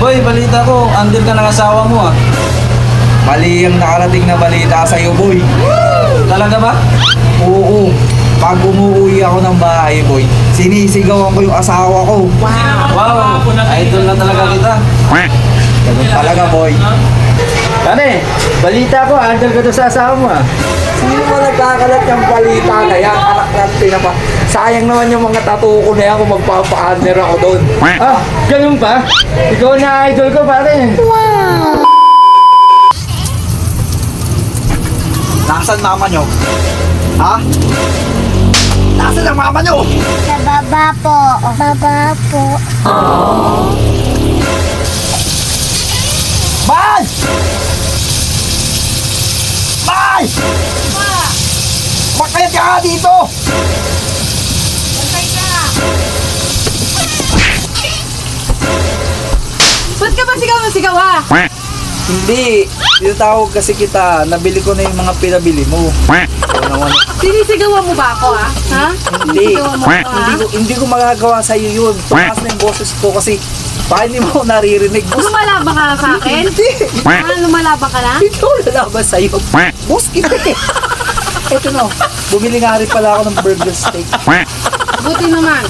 Boy, balita ko, andil ka ng asawa mo ah. Mali ang nakarating na balita sa'yo, boy. Talaga ba? Oo. Pag umuwi ako ng bahay, boy, sinisigawan ko yung asawa ko. Wow, idol na talaga kita. Ganun talaga, boy. Kane, balita ko, andil ka to sa asawa mo ah. Sino mo nagkakalat ng balita na yan? Anak natin na pa. Sayang naman yung mga tattoo ko na yan kung magpapa-honor ako doon. Ah, ganun ba? Ikaw na idol ko pare. Nasaan mama nyo? Ha? Nasaan ang mama nyo? Sa baba po. Baba po. Bay! Bay! Makayat ka nga dito! Ba't ka ba sigaw na sigaw ha? Hindi. Tinatawag kasi kita. Nabili ko na yung mga pinabili mo. Ikaw naman. Sinisigawan mo ba ako ha? Ha? Hindi. Sinisigawan mo ako ha? Hindi ko magagawa sa'yo yun. Tumaas na yung boses ko kasi baka hindi mo ako naririnig. Lumalaban ka na sa akin? Hindi. Ha? Lumalaban ka na? Hindi ako lalaban sa'yo. Boss kita eh. Eto no. Bumili nga rin pala ako ng burger steak. Buti naman.